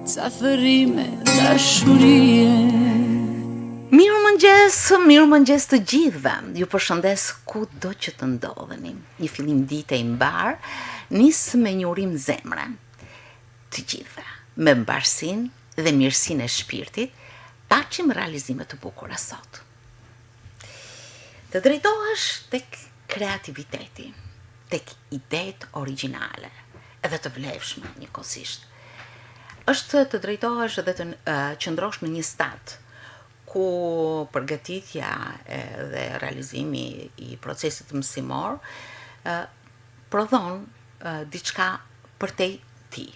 ca thërime dashurie. Mirë mëngjes të gjithëve. Ju përshëndes kudo që të ndodheni. Një fillim dite i mbar, nis me një urim zemre. Të gjithëve, me mbarsinë dhe mirësinë e shpirtit, paçim realizime të bukura sot. Të drejtohesh tek kreativiteti, tek idetë origjinale, edhe të vlefshme njëkohësisht. Është të drejtohesh edhe të qëndrosh në një stad ku përgatitja dhe realizimi i procesit mësimor prodhon diçka përtej ti.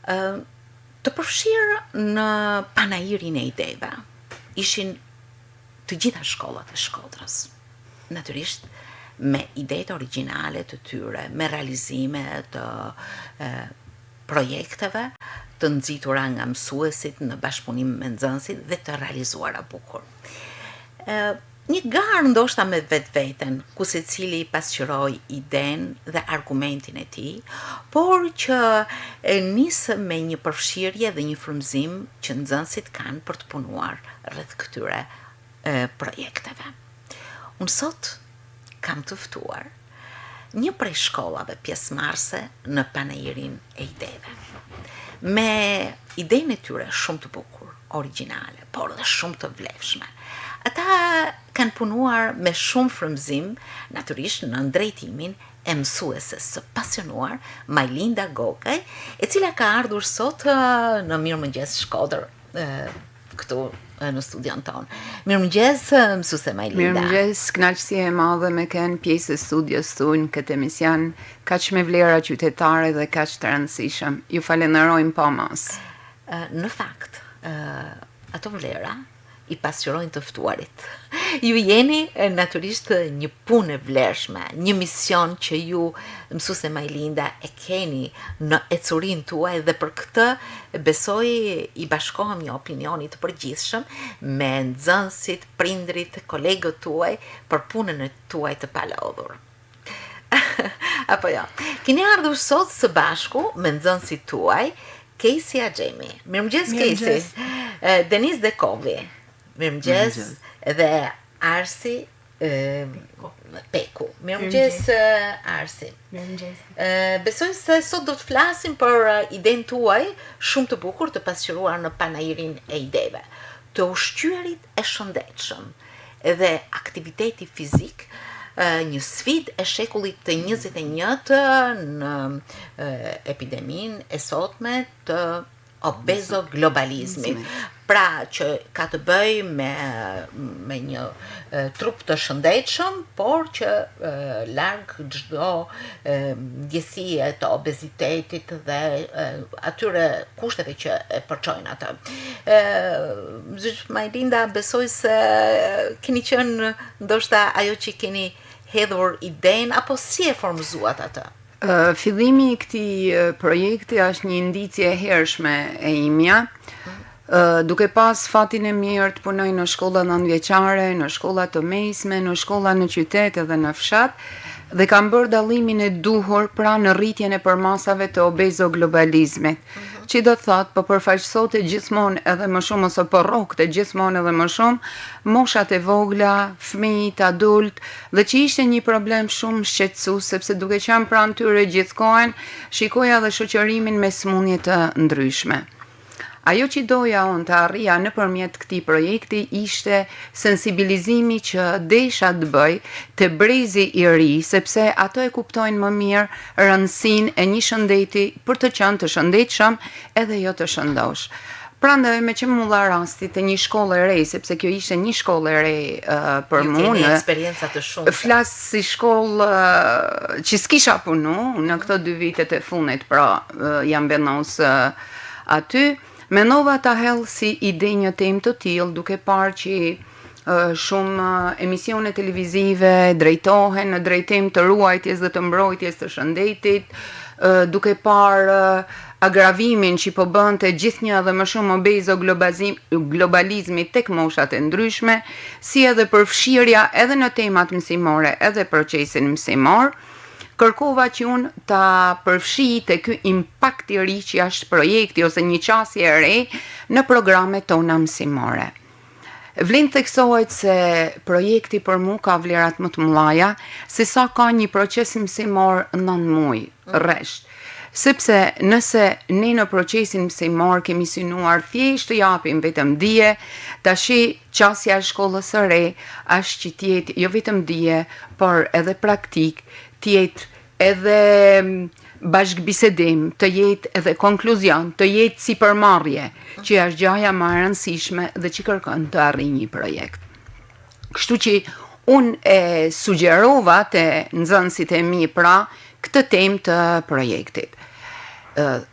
Të përfshirë në panairin e ideve ishin të gjitha shkollat e Shkodrës. Natyrisht me idetë origjinale të tyre, me realizime të projekteve të nxitura nga mësuesit në bashkëpunim me nxënësit dhe të realizuara bukur. Një garë ndoshta me vetveten, ku secili pasqyroi idenë dhe argumentin e tij, por që nisë me një përfshirje dhe një frymëzim që nxënësit kanë për të punuar rreth këtyre projekteve. Unë sot kam të ftuar një prej shkollave pjesëmarrëse në panairin e ideve. Me idenë e tyre shumë të bukur, origjinale, por dhe shumë të vlefshme. Ata kanë punuar me shumë frymëzim, natyrisht në drejtimin e mësueses së pasionuar Majlinda Gokaj, e cila ka ardhur sot në Mirëmëngjes Shkodër këtu në studion tonë. Mirëmëngjes, mësuese Majlinda. Mirëmëngjes, kënaqësi e madhe me kënë pjesë e studios tuaj këtë emision, kaq me vlera qytetare dhe kaq të rëndësishëm. Ju falenderojmë pa mas. Në fakt, ato vlera i pasqyrojnë të ftuarit. Ju jeni natyrisht një punë e vlerëshme, një mision që ju, mësuese Majlinda, e keni në ecurinë tuaj dhe për këtë besoj i bashkohem një opinioni të përgjithshëm me nxënësit, prindrit, kolegët tuaj për punën e tuaj të palodhur. Apo jo. Keni ardhur sot së bashku me nxënësit tuaj, Casey Axhemi. Mirëmëngjes Casey. Denis Dekovi. Mirëmëngjes dhe Arsi Peku. Mirëmëngjes Arsi. Mirëmëngjes. Besoj se sot do të flasim për idenë tuaj shumë të bukur të pasqyruar në panairin e ideve, të ushqyerit e shëndetshëm dhe aktiviteti fizik, një sfidë e shekullit të 21 në epideminë e sotme të obezoglobalizmit. Pra që ka të bëj me një trup të shëndetshëm, por që larg çdo ndjesie të obezitetit dhe atyre kushteve që e përçojnë atë. Majlinda, besoj se keni qenë ndoshta ajo që keni hedhur idenë, apo si e formëzuat atë? Fillimi i këtij projekti është një indicje e hershme e imja. Duke pas fatin e mirë të punoj në shkolla nëntëvjeçare, në shkolla të mesme, në shkolla në qytet edhe në fshat, dhe kam bërë dallimin e duhur pra në rritjen e përmasave të obezoglobalizmit, që do thot po përfaqësote gjithmonë edhe më shumë ose po rrokte gjithmonë edhe më shumë moshat e vogla, fëmijët, adult, dhe që ishte një problem shumë shqetësues sepse duke qenë pranë tyre gjithkohën, shikoja dhe shoqërimin me sëmundje të ndryshme. Ajo që doja unë të arrija nëpërmjet këtij projekti ishte sensibilizimi që desha të bëj te brezi i ri, sepse ato e kuptojnë më mirë rëndësinë e një shëndeti për të qenë të shëndetshëm edhe jo të shëndosh. Prandaj me që mu dha rasti të një shkollë e re, sepse kjo ishte një shkollë e re për mua. Ju keni eksperienca të shumta. Flas si shkollë që s'kisha punu në këto 2 vitet e fundit, pra jam vendos aty. Mendova ta hell si ide një temë të tillë, duke parë që shumë emisione televizive drejtohen në drejtim të ruajtjes dhe të mbrojtjes të shëndetit, duke parë agravimin që po bënte gjithnjë dhe më shumë obezoglobalizmi tek moshat e ndryshme, si edhe përfshirja edhe në temat mësimore edhe procesin mësimor. kërkova që unë ta përfshij te ky impakt i ri që është projekti ose një qasje e re në programet tona mësimore. Vlen theksohet se projekti për mu ka vlerat më të mëdha, se sa ka një proces mësimor 9 muaj rresht. Sepse nëse ne në procesin mësimor kemi synuar thjesht të japim vetëm dije, tashi qasja e shkollës së re është që t'jetë jo vetëm dije, por edhe praktik, t'jetë edhe bashkëbisedim, të jetë edhe konkluzion, të jetë si përmarrje, që është gjaja më e rëndësishme dhe që kërkon të arrijë një projekt. Kështu që unë e sugjerova te nxënësit e mi pra këtë temë të projektit.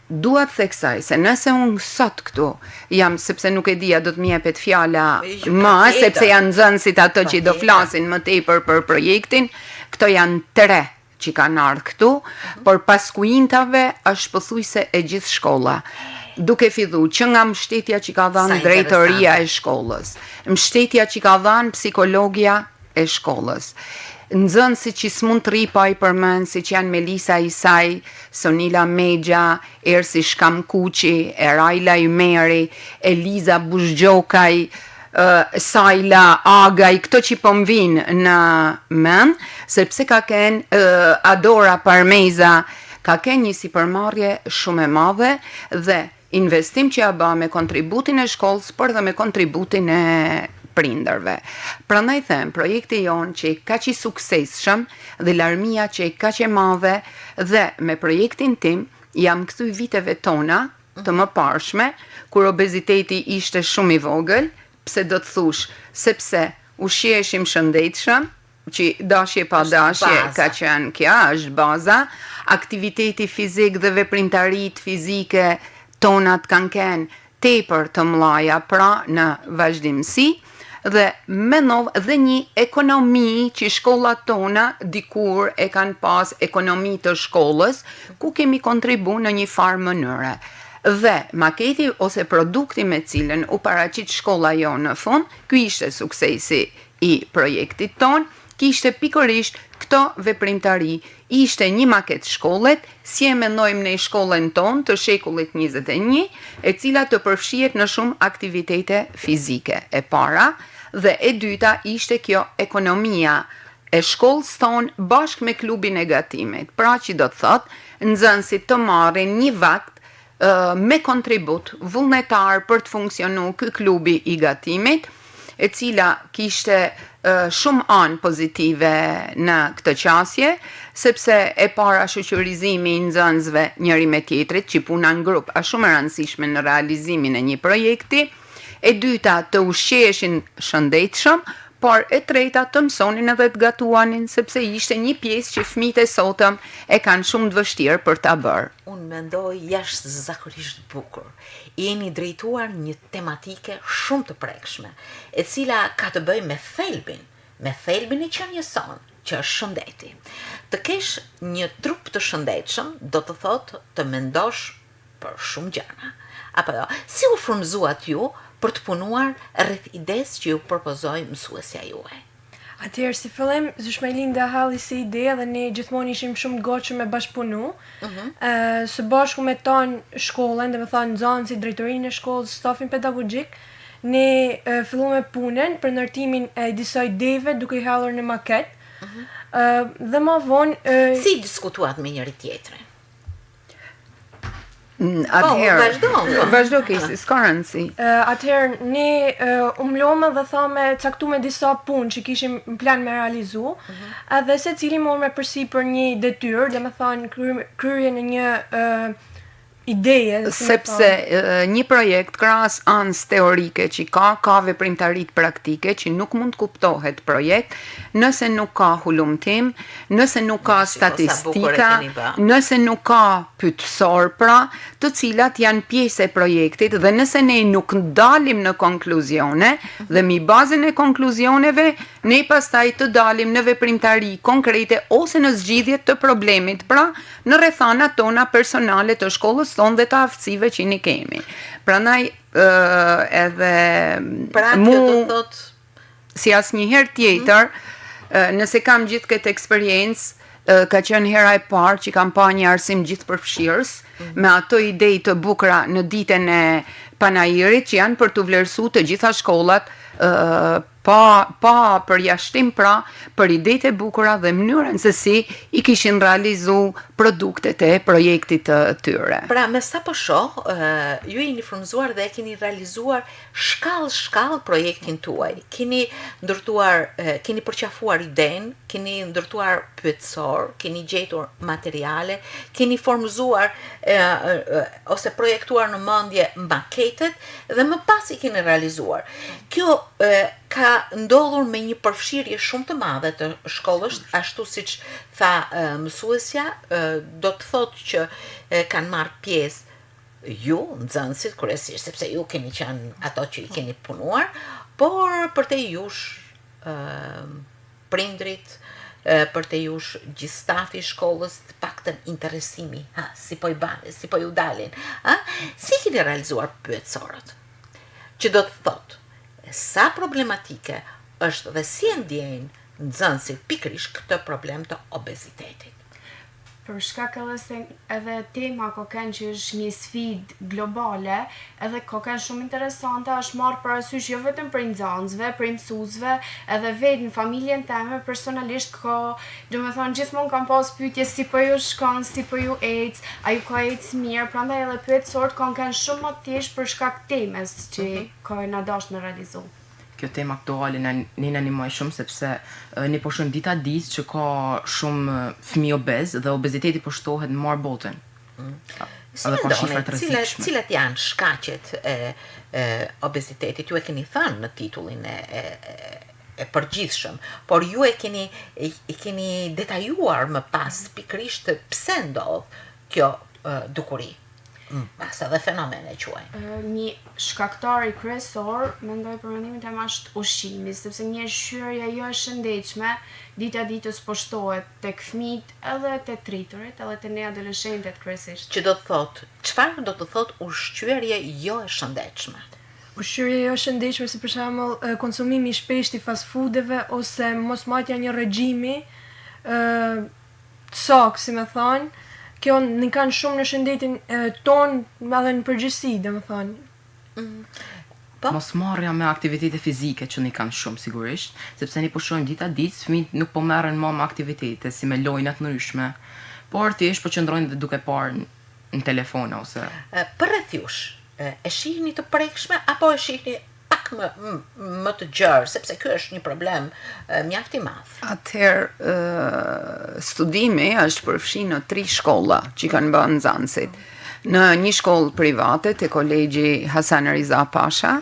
Duat theksoj se nëse unë sot këtu jam, sepse nuk e dia do të më jepet fjala më, sepse janë nxënësit ato që do flasin më tepër për projektin, këto janë 3 që kanë ardhur këtu, por pas kuintave është pothuajse e gjithë shkolla. Duke filluar që nga mbështetja që ka dhënë drejtoria e shkollës, mbështetja që ka dhënë psikologja e shkollës, nxënësit që s'mund të rri pa i përmend, si që janë Melisa Isaj, Sonila Megja, Ersi Shkamkuqi, Erajla Ymeri, Eliza Bushgjokaj, Sajla Agaj, këto që po më vinë në mend, sepse ka kenë Adora Parmeza, ka kenë një sipërmarrje shumë e madhe dhe investim që ja ba me kontributin e shkollës, por dhe me kontributin e prindërve. Prandaj them, projekti jon që ka që suksesshëm dhe larmia që ka që madhe dhe me projektin tim jam kthy viteve tona të mëparshme, kur obeziteti ishte shumë i vogël, pse do të thush, sepse ushqeshim shëndetshëm, që dashje pa dashje ka qenë kja, është baza, aktiviteti fizik dhe veprimtarit fizike tonat kanë kenë tepër të mëdha pra në vazhdimsi, dhe menov dhe një ekonomi që shkollat tona dikur e kanë pas ekonomi të shkollës, ku kemi kontribu në një farë mënyre. Dhe maketi ose produkti me cilën u paraqit shkolla jo në fund, ky ishte suksesi i projektit ton, kishte pikërisht këto veprimtari, ishte një maket shkollet, si e mendojmë në shkollën ton të shekullit 21, e cila të përfshihet në shumë aktivitete fizike e para, dhe e dyta ishte kjo ekonomia e shkollës ton bashkë me klubin e gatimit, pra që do të thot, nxënësit të marrin një vakt me kontribut vullnetar për të funksionu ky klubi i gatimit, e cila kishte shumë anë pozitive në këtë qasje, sepse e para shoqërizimi i nxënësve njëri me tjetrit, që puna në grup është shumë e rëndësishme në realizimin e një projekti, e dyta të ushqeshin shëndetshëm, por e treta të mësonin edhe të gatuanin, sepse ishte një pjesë që fëmijët e sotëm e kanë shumë të vështirë për ta bërë. Unë mendoj jashtëzakonisht bukur. Jeni drejtuar një tematike shumë të prekshme, e cila ka të bëjë me thelbin e qenies sonë, që është shëndeti. Të kesh një trup të shëndetshëm, do të thotë të mendosh për shumë gjëra. Apo jo, si u frymëzuat ju për të punuar rreth idesë që ju propozoi mësuesja juaj? Atëherë, si fillim, Zushmajlinda halli si ide dhe ne gjithmonë ishim shumë të gatshëm me bashkëpunu. Së bashku me tonë shkollën, dhe me thënë nxënësit, drejtorinë e shkollës, stafin pedagogjik, ne filluam punën për ndërtimin e disa ideve duke i hallur në maket. Dhe më vonë si diskutuat me njëri tjetrin? Atëherë, vazhdo Kesi, s'ka rëndësi. Atëherë, ne umblome dhe thame caktume disa punë që kishim në plan me realizu, edhe se cili morë me përsipër një detyrë, dhe me thënë kryrje në një ideje. Sepse një projekt krahas anës teorike që ka veprimtarit praktike që nuk mund kuptohet projekt nëse nuk ka hulumtim, nëse nuk ka statistika, nëse nuk ka pyetësor pra, të cilat janë pjesë e projektit, dhe nëse ne nuk dalim në konkluzione dhe mi bazën e konkluzioneve ne pastaj të dalim në veprimtari konkrete ose në zgjidhje të problemit, pra në rrethanat tona personale të shkollës tonë dhe të aftësive që ne kemi. Prandaj edhe mu si asnjëherë tjetër, nëse kam gjithë këtë eksperiencë, ka qenë hera e parë që kam pa një arsim gjithëpërfshirës me ato ide të bukura në ditën e panajirit që janë për të vlerësuar të gjitha shkollat pa përjashtim pra për idejtë e bukura dhe mënyrën se si i kishin realizu produktet e projektit të tyre. Pra, me sa po shoh, ju jeni frymzuar dhe keni realizuar shkallë projektin tuaj. Keni ndërtuar, keni përqafuar idenë, keni ndërtuar pyetësor, keni gjetur materiale, keni formëzuar ose projektuar në mendje maketet dhe më pas i keni realizuar. Kjo ka ndodhur me një përfshirje shumë të madhe të shkollës, ashtu siç tha mësuesja, do të thotë që kanë marrë pjesë ju, nxënësit, kryesisht sepse ju keni qenë ato që i keni punuar, por për te jush prindrit, për te jush gjithë stafi i shkollës, të paktën interesimi, si po i bane, si po ju dalin, si keni realizuar pyetësorët, që do të thotë sa problematike është dhe si e ndjejnë nxënësit pikërisht këtë problem të obezitetit. Për shkak edhe tema koken që është një sfidë globale, edhe koken shumë interesante, është marrë parasysh jo vetëm për nxënësve, për mësuesve, edhe vetë në familjen time personalisht domethënë gjithmonë kam pas pyetje si po ju shkon, si po ju ec, a ju ka ec mirë, prandaj edhe pyetësorët kanë shumë më thjesht për shkak temës që kanë na dashur me realizu. Kjo tema aktuale në animoj shumë sepse ne po shohim dita ditë që ka shumë fëmijë obez dhe obeziteti po shtohet në marë botën. Si mendoni, cilat janë shkaqet e obezitetit? Ju e keni thënë në titullin e përgjithshëm, por ju e keni detajuar më pas pikërisht pse ndodh kjo dukuri. Pas edhe fenomene quajnë. Një shkaktari kryesor, mendoj për mendimin tim është ushqimi, sepse një shyrje jo e shëndetshme dita ditës po shtohet tek fëmijët edhe te triturit, edhe te ne adoleshentët kryesisht. Që do të thotë, çfarë do të thotë ushqyerje jo e shëndetshme? Ushqyerje jo e shëndetshme si për shembull konsumimi i shpeshtë i fast foodeve ose mosmarrja një regjimi të saktë, si më thonë, kjo në kanë shumë në shëndetin ton edhe në përgjithësi, domethënë. Mosmarrja me aktivitete fizike që ne kanë shumë sigurisht, sepse ne po shohim dita ditë fëmijët nuk po merren më me aktivitete si me lojna të ndryshme, por thjesht po qëndrojnë duke parë në telefon ose. Për rreth jush, e shihni të prekshme apo e shihni pak më të gjerë, sepse ky është një problem mjaft i madh. Atëherë studimi është përfshirë në 3 shkolla që kanë bërë nxënësit. Në një shkollë private te kolegji Hasan Riza Pasha,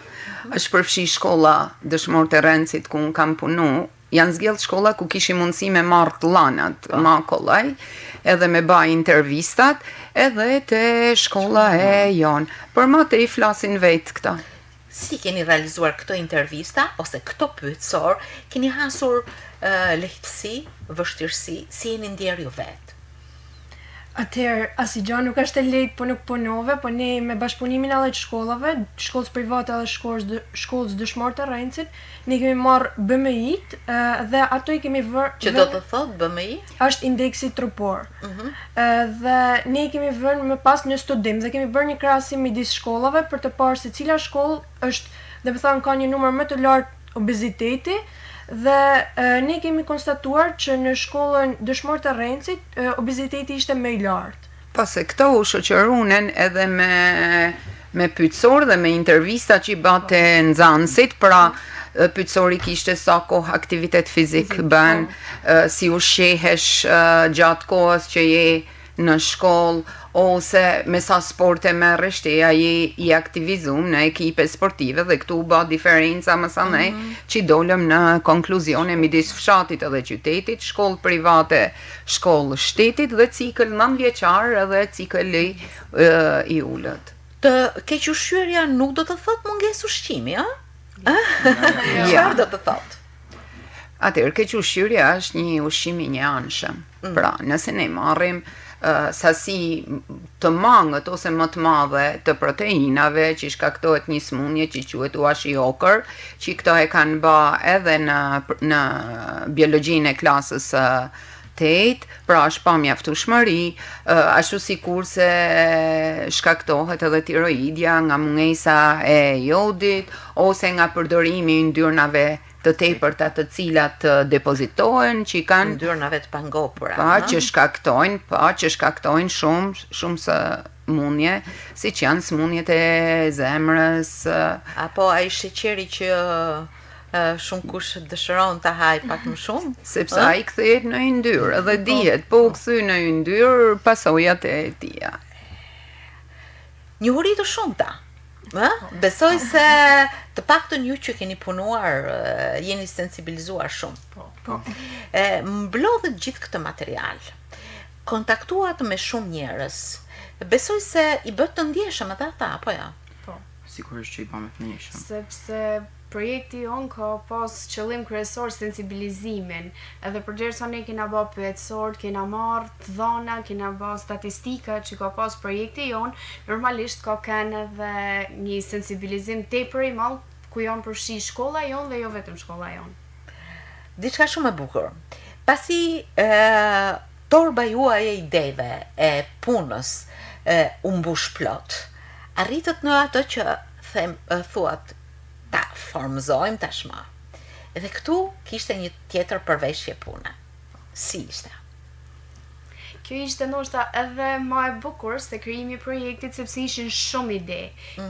është përfshirë shkolla Dëshmor të Rrencit ku unë kam punu, janë zgjedh shkolla ku kishim mundësi me marrë llanat, ma kollaj, edhe me baj intervistat, edhe te shkolla e jonë. Për më të i flasin vetë këta. Si keni realizuar këto intervista ose këto pyetësor, keni hasur lehtësi, vështirësi, si jeni ndjer ju vetë? Atëherë, asgjë nuk është e lehtë, po nuk punove, po ne me bashkëpunimin edhe të shkollave, shkollës private edhe shkollës Dëshmor të Rrencit, ne kemi marrë BMI-t dhe ato i kemi vënë. Që do të thotë BMI? Është indeksi trupor. Dhe ne kemi vënë më pas një studim dhe kemi bërë një krahasim midis shkollave për të parë se cila shkollë është, domethënë ka një numër më të lartë obeziteti. Dhe ne kemi konstatuar që në shkollën Dëshmor të Rrencit obeziteti ishte më i lartë. Pase këto u shoqërunen edhe me pyetësor dhe me intervista që i bate nxënësit, pra pyetësori kishte sa kohë aktivitet fizik bën, si ushqehesh gjatë kohës që je në shkollë, ose me sa sporte merresh ti, ai i aktivizum në ekipe sportive dhe këtu bë diferenca më sa ne që dolëm në konkluzione midis fshatit edhe qytetit, shkollë private, shkollë shtetit dhe cikël 9 vjeçar edhe cikël i ulët. Të keq ushqyerja nuk do të thotë mungesë ushqimi, a? Çfarë do të thotë? Atëherë keq ushqyerja është një ushqim i anshëm. Pra, nëse ne marrim sasi të mangët ose më të madhe të proteinave që shkaktohet një smundje që quhet kwashiorkor, që këto e kanë bë edhe në biologjinë e klasës 8, pra është pa mjaftueshmëri, ashtu sikur se shkaktohet edhe tiroidja nga mungesa e jodit ose nga përdorimi i yndyrnave të tepërta të cilat depozitohen, që kanë Yndyrnave të pangopura. që shkaktojnë shumë së smundje, siç janë smundjet e zemrës, Apo ai sheqeri që shumë kush dëshiron ta haj pak më shumë, sepse ai kthehet në yndyrë dhe dihet, po u kthy në yndyrë pasojat e tija. njohuri të shumta. Besoj se të paktën ju që keni punuar jeni sensibilizuar shumë. Mblodhet gjithë këtë material. Kontaktuat me shumë njerëz. Besoj se i bët të ndjeshëm edhe ata, apo ja? Sigurisht që i bëmë të ndjeshëm. Sepse projekti jonë ka pas qëllim kryesor sensibilizimin, edhe përderisa ne kena bë pyetësor, kena marrë të dhëna, kena bë statistika që ka pas projekti jonë, normalisht ka kanë edhe një sensibilizim tepër i madh ku janë përfshi shkolla jonë dhe jo vetëm shkolla jonë. Diçka shumë e bukur. Pasi torba juaj e ideve, e punës, u mbush plot, arritët në atë që thuat ta formëzojmë tashmë. Edhe këtu kishte një tjetër përveshje pune. Si ishte? Kjo ishte ndoshta edhe më e bukur se krijimi i projektit sepse ishin shumë ide.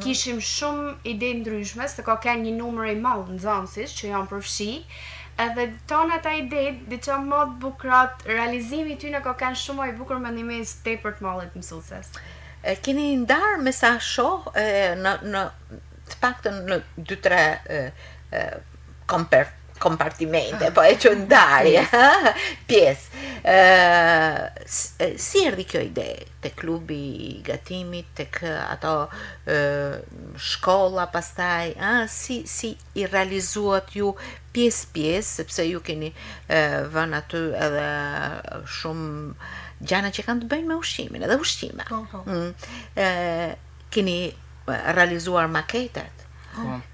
Kishim shumë ide ndryshme, se ka kanë një numër i madh nxënësish që janë përfshi. Edhe tonë ata ide, diçka më të bukrat, realizimi i tyre ka kanë shumë më i bukur me një mes tepër të madh të mësueses. Keni ndarë me sa shoh në të paktën në 2-3 kompartimente, po e që ndarje, pjesë. Si erdhi kjo ide? Tek klubi i gatimit, tek ato shkolla pastaj, si i realizuat ju pjesë, sepse ju keni vënë aty edhe shumë gjana që kanë të bëjnë me ushqimin, edhe ushqime. Keni realizuar maketet?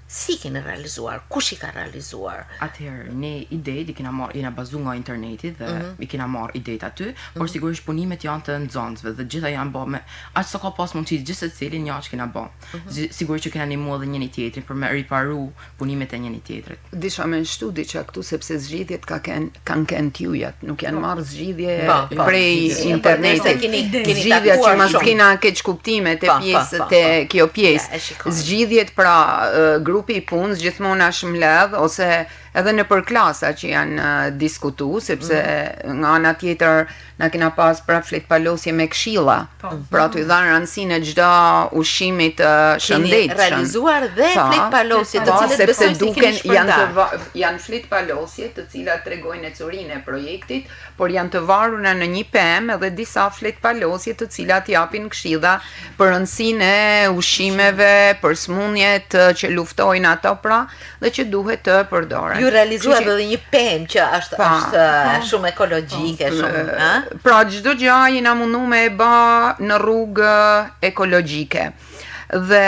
Si keni realizuar? Kush i ka realizuar? Atëherë, ne idetë i kena marrë, jena bazuar nga interneti dhe i kena marrë idetë aty, por sigurisht punimet janë të nxënësve dhe gjitha janë bë me aq sa ka pas mundësi gjithë secili një që kena bë. Sigurisht që kena ndihmuar edhe njëri tjetrin për me riparu punimet e njëri tjetrit. Disha me nështu diçka këtu sepse zgjidhjet kanë kënë t'jujat, nuk janë marrë zgjidhje prej internetit. Zgjidhja që mas kena keq kuptime te pjesë te kjo pjesë. Zgjidhjet pra grupi i punës gjithmonë është mbledh ose edhe në për klasa që janë diskutu, sepse nga ana tjetër na kena pas pra fletpalosje me këshilla, pra t'u dhanë rëndësinë e çdo ushqimi të shëndetshëm. Keni realizuar dhe fletpalosje të cilat besoj se keni shpërndar. Janë fletpalosje të cilat tregojnë ecurinë e projektit, por janë të varura në një pemë edhe disa fletpalosje të cilat japin këshilla për rëndësinë e ushqimeve, për smundjet që luftojnë ato pra dhe që duhet të përdoren. Ju realizuar edhe një pemë që është shumë ekologjike, shumë, pra çdo gjë jena mundu me e bë në rrugë ekologjike. Dhe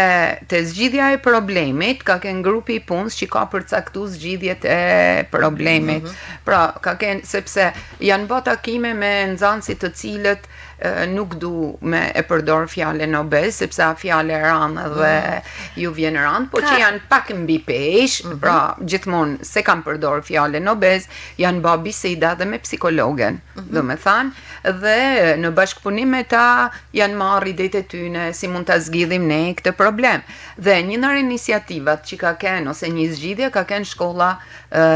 te zgjidhja e problemit ka qenë grupi i punës që ka përcaktuar zgjidhjet e problemit. Pra ka qenë sepse janë bë takime me nxënësit të cilët nuk du me e përdor fjalen obez, sepse a fjale ranë dhe ju vjen ranë, po që janë pak mbi pesh, pra gjithmonë se kam përdor fjalen obez, janë bë biseda dhe me psikologen, do me thanë, dhe në bashkëpunim me ta janë marrë idetë e tyne si mund ta zgjidhim ne këtë problem. Dhe një ndër iniciativat që ka kenë ose një zgjidhje ka kenë shkolla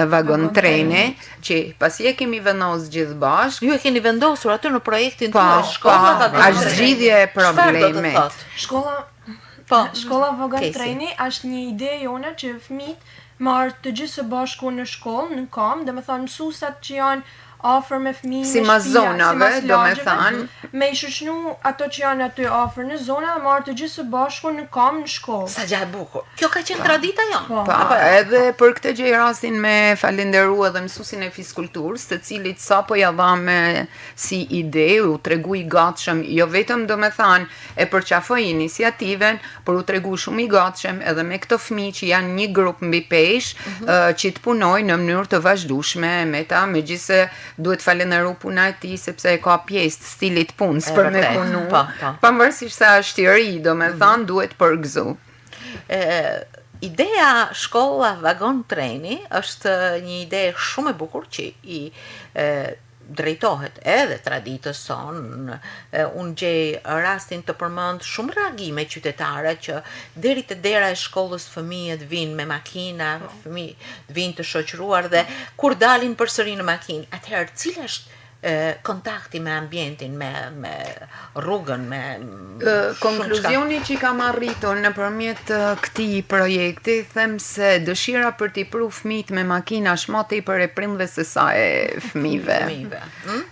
vagon treni, që pasi e kemi vendosur gjithë bashkë. Ju e keni vendosur aty në projektin tuaj, shkolla është zgjidhje e problemit. Shkolla vagon treni është një ide jone që fëmijët marrë të gjithë së bashku në shkollë, në kam, dhe me thënë mësuesat që janë afër me fëmijë, si mas zonave, do me thënë, me i shoqënu ato që janë aty afër në zona dhe marrë të gjithë së bashku në kam në shkollë. Sa gjë e bukur. Kjo ka qenë tradita jonë. Edhe për këtë gjë rasin me falenderu edhe mësuesin e fiskulturës, të cilit sapo ja dhame si ide, u tregu i gatshëm, jo vetëm do me thënë e përqafoj iniciativen, por u tregu shumë i gatshëm edhe me këto fëmijë që janë një grup mbi pesh, që të punojnë në mënyrë të vazhdueshme me ta, megjithëse duhet falenderu puna e tij sepse e ka pjesë të stilit punës për me vërtet, punu. po. Pavarësisht se është i ri, domethënë duhet përgëzu. Ideja shkolla vagon treni është një ide shumë e bukur që i drejtohet edhe traditës sonë. Unë gjej rastin të përmend shumë reagime qytetare që deri te dera e shkollës fëmijët vinë me makina, fëmijët vinë të shoqëruar dhe kur dalin përsëri në makinë, atëherë cili është kontakti me ambientin, me rrugën, me konkluzioni që kam arritur nëpërmjet këtij projekti, them se dëshira për t'i pru fëmijët me makina është më tepër e prindve se sa e fëmijëve.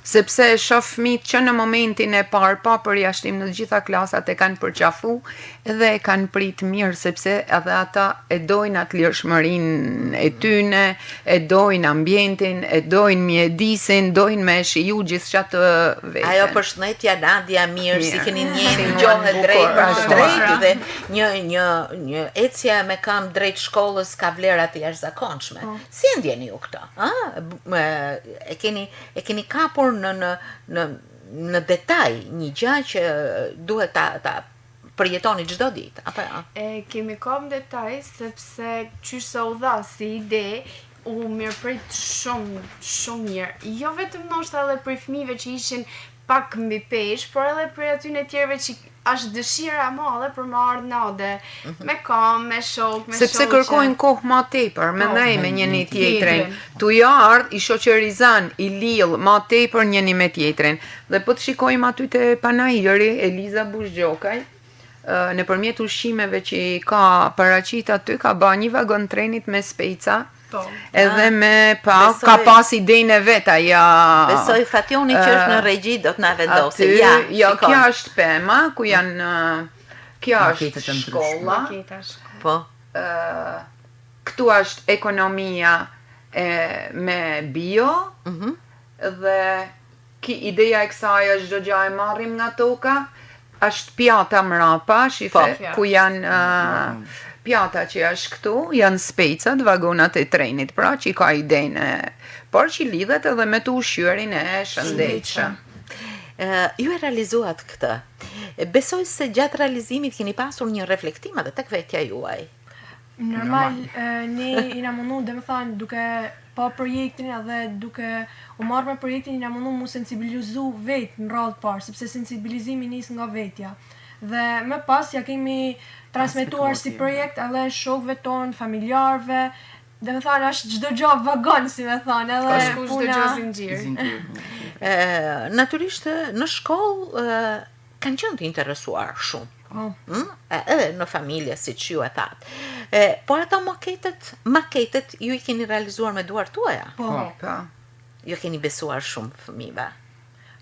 Sepse e shoh fëmijët që në momentin e parë pa përjashtim në të gjitha klasat e kanë përqafu dhe e kanë prit mirë sepse edhe ata e dojnë atë lirshmërinë e tyne, e dojnë ambientin, e dojnë mjedisin, dojnë me ju gjithçka të veten. Ajo përshëndetja Nadia, mirë, si keni njëri, gjohet drejt për drejt dhe një ecje me kam drejt shkollës ka vlera të jashtëzakonshme. Si e ndjeni ju këtë? E keni kapur në detaj një gjë që duhet ta përjetoni çdo ditë, apo jo? Kemi kam detaj sepse qysh se u dha si ide, u mirëprit shumë mirë. Jo vetëm ndoshta edhe për fëmijëve që ishin pak mbi peshë, por edhe për atyre tjerëve që është dëshira e madhe për me ardhur nade, me kam, me shok, me sepse kërkojnë kohë më tepër, mendoj me njëri tjetrin. Tu ja ardh, i shoqërizan, i lill më tepër njëri me tjetrin. Dhe po të shikojmë aty te panajëri Eliza Bushgjokaj, nëpërmjet ushqimeve që ka paraqit aty, ka bërë një vagon trenit me speca. Edhe me ka pas idenë e vet ajo. Besoj Fationi që është në regji do të na vendosë. Jo, kjo është Pema, ku janë kjo është shkolla. Po. Këtu është ekonomia me bio. Dhe ideja e kësaj është çdo gjë e marrim nga toka. Është pjata mrapa, shife, ku janë pjata që është këtu, janë specat, vagonat e trenit, pra që i ka idenë, por që lidhet edhe me të ushqyerin e shëndetshëm. Ju e realizuat këtë. Besoj se gjatë realizimit keni pasur një reflektim edhe tek vetja juaj. Normal, ne i na mundu, dhe më thanë, duke pa projektin edhe duke u marrë me projektin, i na mundu mu sensibilizu vetë në radhë parë, sepse sensibilizimi nis nga vetja. Dhe më pas ja kemi transmetuar si projekt edhe shokëve tonë, familjarëve, dhe më thanë është çdo gjë vagon, si më thanë, edhe çdo gjë zinxhir. Natyrisht në shkollë kanë qenë të interesuar shumë. Edhe në familje, si që ju e thatë. Por ato maketet ju i keni realizuar me duar tuaja? Po. Ju keni besuar shumë fëmijëve.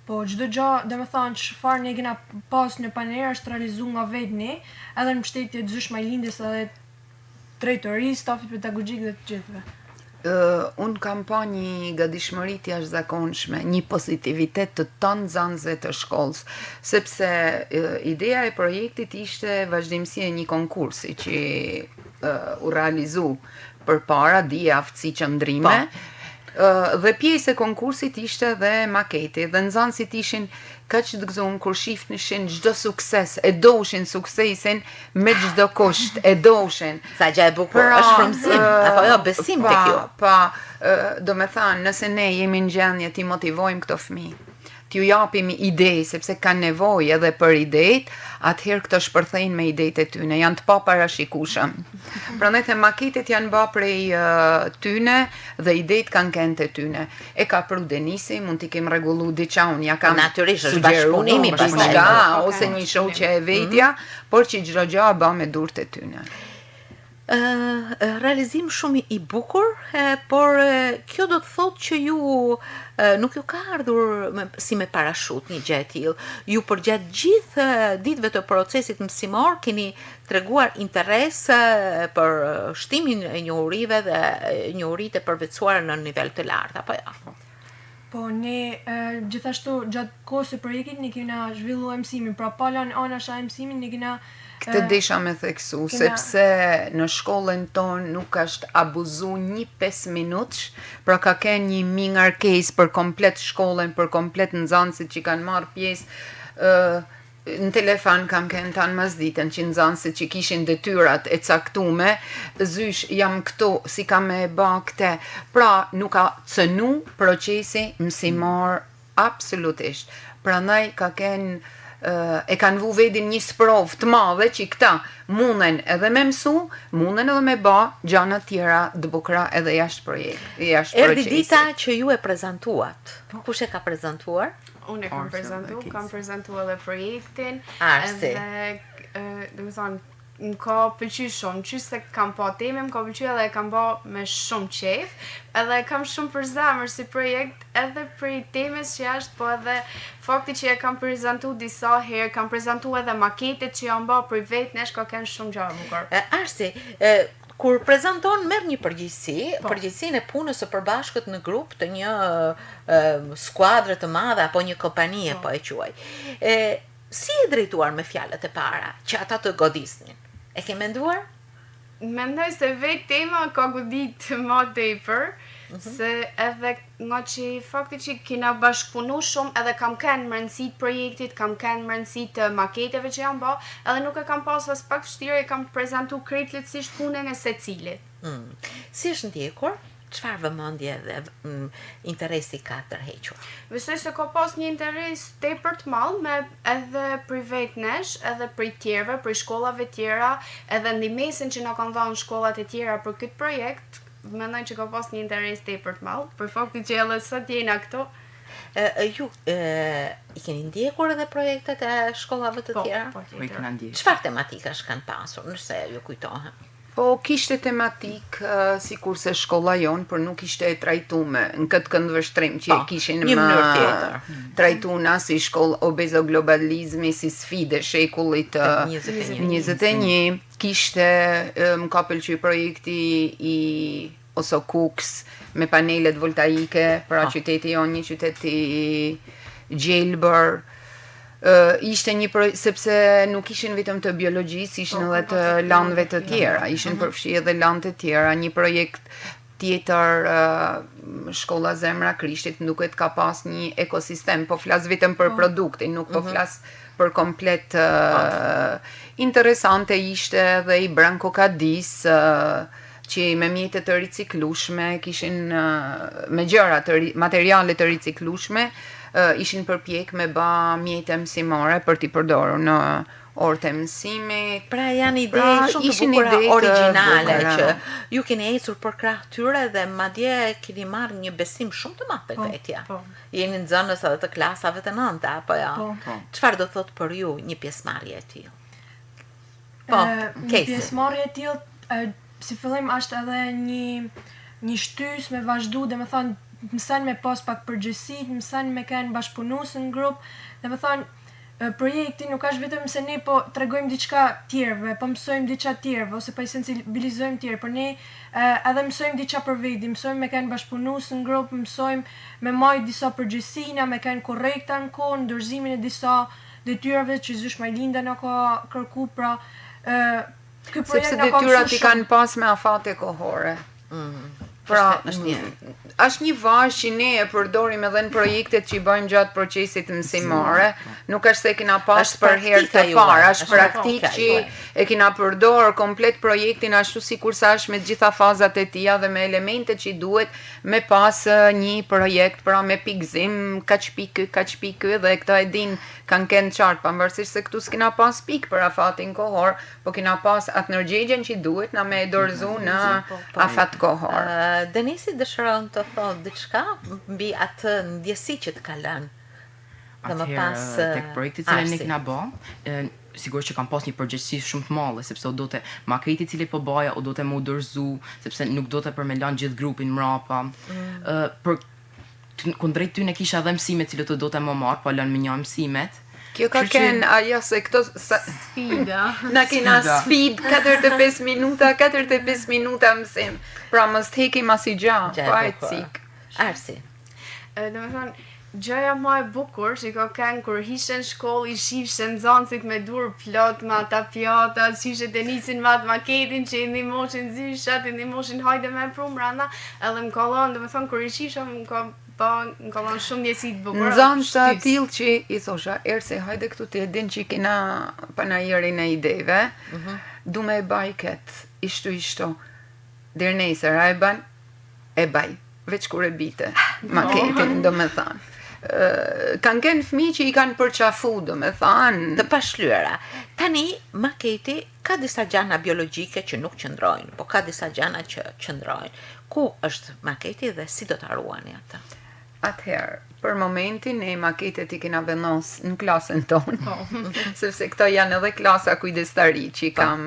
Po, çdo gjë, dhe më thanë, çfarë ne kena pas në panera është realizu nga vetë ne, edhe në mbështetje të zyshma i lindjes edhe drejtorisë, stafit pedagogjik dhe të gjithëve. Unë kam pa një gatishmëri të jashtëzakonshme, një pozitivitet të të nxënësve të shkollës, sepse ideja e projektit ishte vazhdimësia e një konkursi që u realizu përpara di aftësi qëndrime. Dhe pjesë e konkursit ishte dhe maketi, dhe nxënësit ishin kaq të gëzuar kur shihnin çdo sukses, e doshin suksesin me çdo kusht, e doshin. Sa gjë e bukur, është frymëzim, apo jo, besim tek ju. Do me thanë, nëse ne jemi në gjendje t'i motivojmë këto fëmijë, t'ju japim ide, sepse kanë nevojë edhe për idejt, atëherë këto shpërthejnë me idejt e tyne, janë të paparashikueshëm. Prandaj the maketet janë bë prej tyne dhe idejt kanë kënë të tyne. E ka pru Denisi, mund t'i kem rregullu diçka, unë ja kam natyrisht është bashkëpunimi pastaj ose një shoqe e vetja, por që çdo gjë bë me durët e tyne. Realizim shumë i bukur, por kjo do të thotë që ju nuk ju ka ardhur si me parashut një gjë e tillë. Ju përgjatë gjithë ditëve të procesit mësimor keni treguar interes për shtimin e njohurive dhe njohuritë e përvetësuara në nivel të lartë, apo jo? Po, ne gjithashtu gjatë kohës së projektit ne kena zhvilluar mësimin, pra pala në anasha e mësimin ne kena Këtë desha me theksu, sepse në shkollën tonë nuk është abuzu një 5 minutësh, pra ka kenë një mingarkesë për komplet shkollën, për komplet nxënësit që kanë marrë pjesë. Në telefon kam kënë tanë mazditën që nxënësit që kishin detyrat e caktume, zysh jam këtu si ka me ba këte, pra nuk ka cënu procesi mësimar absolutisht. Pra ndaj ka kenë e kanë vu vedin një sprov të madhe që këta munden edhe me mësu, munden edhe me ba gjana tjera të bukra edhe jashtë projekt. Erdi dita që ju e prezentuat. Kush e ka prezentuar? Unë e kam prezentuar edhe projektin. Arsi. Dhe më thonë, më ka pëlqy shumë, që se kam pa teme, më ka pëlqy edhe kam pa me shumë qef, edhe kam shumë për zemër si projekt, edhe për temes që është, po edhe fakti që e kam prezentu disa herë, kam prezentu edhe maketet që janë ba për vetë, nesh ka kënë shumë gjarë bukur. Arsi, kur prezenton merr një përgjegjësinë e punës së përbashkët në grup të një skuadre të madhe apo një kompanie po e quaj. Si e drejtuar me fjalët e para që ata të godisnin? E ke menduar? Mendoj se vetë tema ka godit më tepër, se edhe nga që fakti që kena bashkëpunu shumë edhe kam kënë mërënësit projektit, kam kënë mërënësit maketeve që janë ba, edhe nuk e kam pas as pak vështirë, e kam prezentu krejt lehtësisht punën e secilit. Si është ndjekur? Çfarë vëmendje dhe interesi ka tërhequr? Besoj se ka pas një interes tepër të madh me edhe për vetë nesh, edhe për tjerëve, për shkollave tjera, edhe ndihmesën që na kanë dhënë shkollat e tjera për këtë projekt, mendoj që ka pas një interes tepër të madh, për faktin që edhe sot jena këtu. Ju i keni ndjekur edhe projektet e shkollave të tjera? Po, i kena ndjekur. Çfarë tematikash kanë pasur, nëse ju kujtohen? Po kishte tematik si kurse shkolla jonë, për nuk ishte e trajtume në këtë këndvështrim që kishin një mënyrë tjetër. Trajtuna si shkollë obezoglobalizmi, si sfide shekullit 21. Kishte më ka pëlqy projekti i Oso Cooks me panelet voltaike, pra qyteti jonë një qytet i gjelbër. Ishte një sepse nuk ishin vetëm të biologjisë, ishin edhe të landëve të tjera, ishin përfshi edhe landë të tjera, një projekt tjetër shkolla Zemra Krishtit duket ka pas një ekosistem, po flas vetëm për produktin, nuk po flas për komplet interesante ishte edhe i Branko Kadis, që me mjetet të riciklueshme, kishin me gjëra materiale të riciklueshme, ishin përpjek me ba mjete mësimore për t'i përdorur në orët e mësimit. Pra janë ide shumë të bukura origjinale që ju keni ecur për krah tyre dhe madje keni marrë një besim shumë të madh tek vetja. Jeni nxënës edhe të klasave të nënta apo jo? Çfarë do thotë për ju një pjesëmarrje e tillë? Një pjesëmarrje e tillë si fillim është edhe një shtys me vazhdu, dhe me thonë mësën me pas pak përgjësit, mësën me kenë bashkëpunus në grup, dhe me thonë projekti nuk është vetëm se ne po tregojmë diçka tjerëve, po mësojmë diçka tjerëve, ose po i sensibilizojmë tjerë, por ne edhe mësojmë diçka për veti, mësojmë me kenë bashkëpunus në grup, mësojmë me majtë disa përgjësina, me kenë korrekta në kohë, ndërzimin e disa detyrave që zysh Majlinda në ka kërku, pra sepse detyrat i kanë pas me afate kohore. Pra, është një vazh që ne e përdorim edhe në projektet që i bëjmë gjatë procesit mësimore, nuk është se kena pas për herë të parë, është praktik që e kena përdorë komplet projektin ashtu si kursa është me gjitha fazat e tia dhe me elementet që i duhet me pas një projekt, pra me pikzim, kaq pikë dhe këta e din kanë kënë qartë, pavarësisht se këtu s'kena pas pikë për afatin kohor, po kena pas atë nërgjegjen që i duhet na me dorëzu në afat kohor. Denisi dëshiron të thotë diçka mbi atë ndjesi që të ka lënë. Dhe më pas tek projekti që ne kena bë, sigurisht që kam pas një përgjegjësi shumë të madhe, sepse o do të maketi cili po baja, o do të më udërzu, sepse nuk do të për me lanë gjithë grupin mrapa. Për kundrejt ty ne kisha dhe mësimet cilët do të më marë, po lënë me një mësimet. Kjo ka kenë ajo se këto sfida. Na kena sfid 45 minuta mësim. Pra mos hekim as i gjatë, pa e cik. Arsi. Domethënë, gjëja më e bukur që ka kanë kur hishen shkollë, i shifshin nxënësit me dur plot, me ata pjata, shishe të nisin me atë maketin që i ndihmoshin zyshat, i ndihmoshin hajde me prum brenda, edhe më kallon, domethënë kur i shifsha më kallon shumë ndjesi të bukur. Nxënës të tillë që i thosha, erse hajde këtu të din që kena panajerin e ideve, du me e baj ketë, ishtu, deri nesër, a e ban? E baj, veç kur e bite, maketin, do me thanë. Kanë kënë fëmijë që i kanë përqafu, do me thanë. Të pashlyera. Tani, maketi ka disa gjana biologjike që nuk qëndrojnë, po ka disa gjana që qëndrojnë. Ku është maketi dhe si do të ruani atë? Atëherë, për momentin e maketet i kena vendos në klasën tonë, sepse këto janë edhe klasa kujdestari që i kam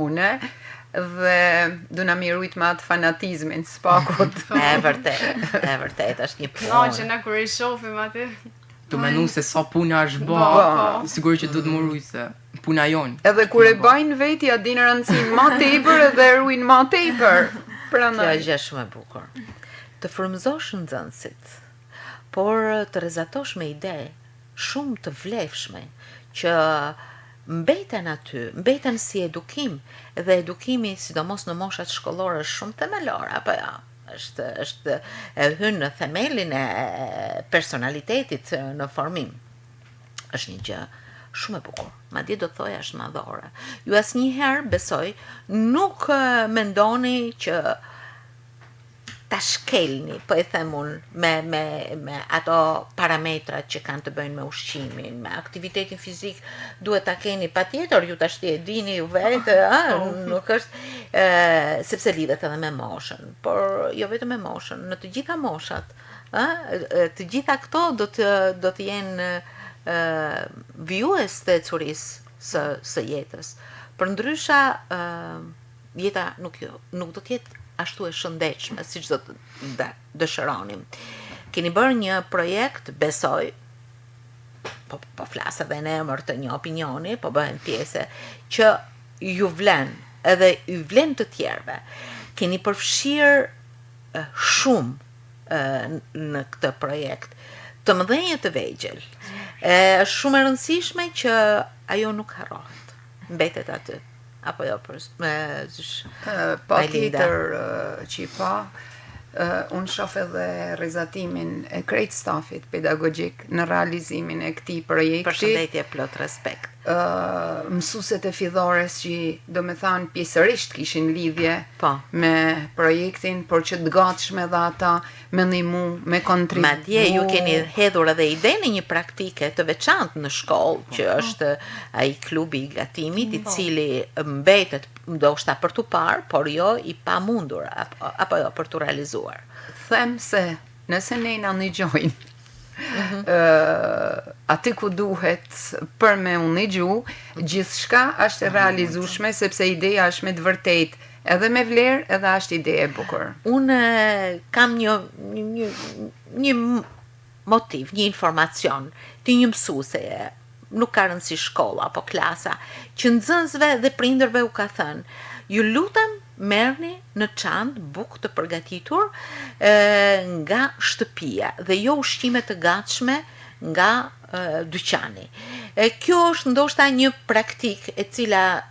une, dhe du na mirujt me atë fanatizmin spakut. E vërtet, është një punë. No, që na kur i shohim aty. Të menu se sa puna është sigur që du të muruj se puna jonë. Edhe kur e bajnë vetë, ja dinë rëndësinë ma tepër edhe ruin ma tepër. Kjo është gjë shumë e bukur. Të frymëzosh nxënësit, por të rrezatosh me ide shumë të vlefshme që mbeten aty, mbeten si edukim, dhe edukimi, sidomos në moshat shkollore, është shumë themelor, apo jo? Është hyn në themelin e personalitetit në formim. Është një gjë shumë e bukur. Madje do të thoja është madhore. Ju asnjëherë besoj nuk mendoni që ta shkelni, po e them unë, me ato parametrat që kanë të bëjnë me ushqimin, me aktivitetin fizik, duhet ta keni patjetër, ju tash e dini ju vetë, nuk është, sepse lidhet edhe me moshën, por jo vetëm me moshën, në të gjitha moshat, të gjitha këto do të jenë vijues të ecurisë së jetës. Përndrysha, jeta nuk do të jetë ashtu e shëndetshme, siç do të dëshironim. Keni bërë një projekt, besoj, po flas edhe në emër të një opinioni, po bëhen pjesë, që ju vlen, edhe ju vlen të tjerëve. Keni përfshirë shumë në këtë projekt, të mëdhenj e të vegjël. Është shumë e rëndësishme që ajo nuk harrohet, mbetet aty. Apo jo, pa tjetër që unë shoh edhe rrezatimin e krejt stafit pedagogjik në realizimin e këtij projekti. Përshëndetje, plot respekt. Mësueset e fillores që do me thanë pjesërisht kishin lidhje me projektin, por që të gatshme dhe ata me ndihmu, me kontribu. Madje ju keni hedhur edhe idenë një praktike të veçantë në shkollë, që është ai klubi i gatimit, i cili mbetet ndoshta për tu parë, por jo i pamundur, apo jo për tu realizuar. Them se nëse ne na ndëgjojnë, aty ku duhet për me unë gju, gjithçka është e realizueshme, sepse ideja është me të vërtet edhe me vlerë, edhe është ide e bukur. Unë kam një motiv, një informacion të një mësuese, nuk ka rëndësi shkolla apo klasa, që nxënësve dhe prindërve u ka thënë, ju lutem merrni në çantë bukë të përgatitur nga shtëpia dhe jo ushqime të gatshme nga dyqani. Kjo është ndoshta një praktik e cila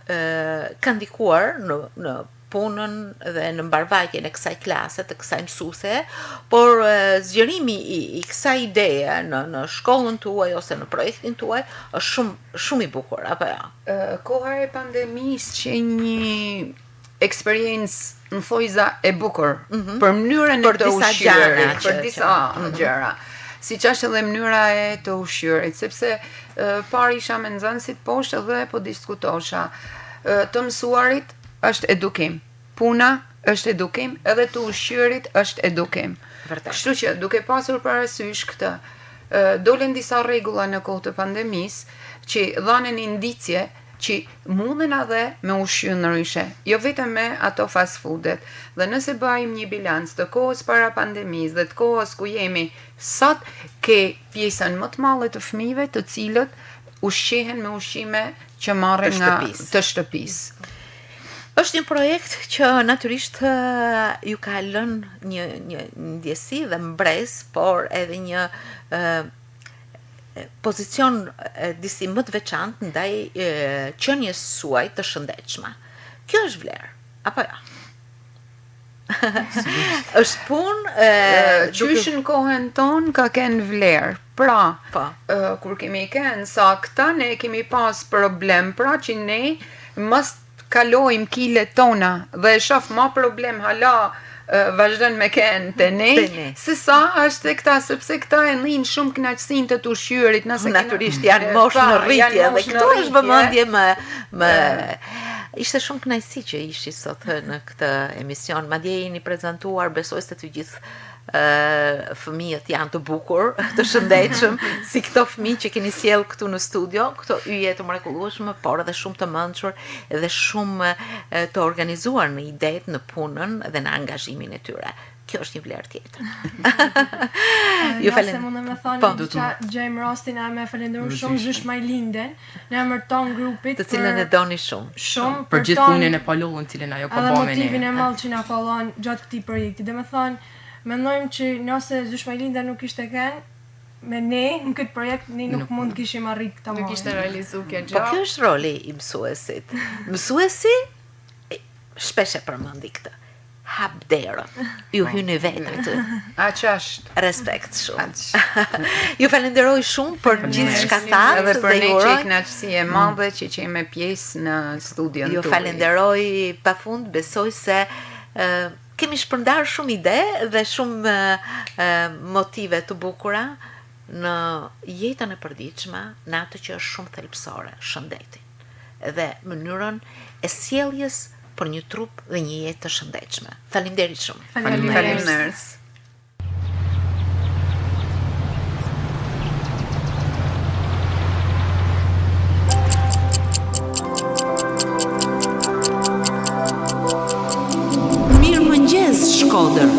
ka ndikuar në punën dhe në mbarvajtjen e kësaj klase, të kësaj mësuese, por zgjerimi i kësaj ideje në shkollën tuaj ose në projektin tuaj është shumë i bukur, apo jo? Koha e pandemisë që një eksperiencë në thojza e bukur për mënyrën e të ushqyerit, për disa gjëra. Siç është edhe mënyra e të ushqyerit, sepse parë isha me nxënësit poshtë dhe po diskutosha. Të mësuarit është edukim. Puna është edukim, edhe të ushqyerit është edukim. Kështu që duke pasur parasysh këtë, dolen disa rregulla në kohë të pandemisë që dhanin indicje që mundën edhe me ushqyer ndryshe, jo vetëm me ato fast foodet. Dhe nëse bëjmë një bilanc të kohës para pandemisë dhe të kohës ku jemi sot, ke pjesën më të madhe të fëmijëve të cilët ushqehen me ushqime që marrin nga të shtëpisë. Është një projekt që natyrisht ju ka lënë një ndjesi dhe mbres, por edhe një pozicion disi më të veçantë ndaj qenies suaj të shëndetshme. Kjo është vlerë, apo jo? Është punë Qysh në kohën tonë ka kenë vlerë. Pra, Po. kur kemi kenë sakta, ne kemi pas problem, pra që ne mos kalojmë kilet tona dhe e shoh ma problem hala vazhdon me kenë të ne, se sa është e këta, sepse këta e ndhin shumë kënaqësinë të ushqyerit, nëse natyrisht janë moshë në rritje dhe këto është vëmendje më ishte shumë kënaqësi që ishi sot në këtë emision. Madje jeni prezantuar, besoj se të gjithë fëmijët janë të bukur, të shëndetshëm, si këto fëmijë që keni sjell këtu në studio, këto yje të mrekullueshme, por edhe shumë të mençur dhe shumë të organizuar në idetë, në punën dhe në angazhimin e tyre. Kjo është një vlerë tjetër. Se mund me thonë që gjejmë rastin e me falenderoj shumë Zysh Majlinden në emër ton grupit, të cilën e doni shumë. Shumë për gjithë punën e palollën cilën ajo ka edhe bërë me ne. motivin e madh që na kollon gjatë këtij projekti. Domethënë, mendojmë që nëse Zysh Majlinden nuk ishte kënë me ne në këtë projekt, ne nuk mund kishim arrit këtë Nuk ishte realizu kjo Po gjë. kjo është roli i mësuesit. Mësuesi shpesh e përmendi këtë. Hap derën. Ju hyni vetë aty. Aq është. Respekt shumë. Ju falenderoj shumë për gjithë shka thatë Edhe për dhe ne ju që uroj. kënaqësi e madhe që qeme pjesë në studion Ju tuaj. falenderoj pafund, besoj se kemi shpërndar shumë ide dhe shumë motive të bukura në jetën e përditshme, në atë që është shumë thelbësore, shëndetin, dhe mënyrën e sjelljes për një trup dhe një jetë të shëndetshme. Faleminderit shumë. Faleminderit. Mirëmëngjes Shkodër.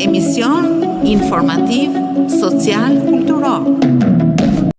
Emision informativ, social, kulturor.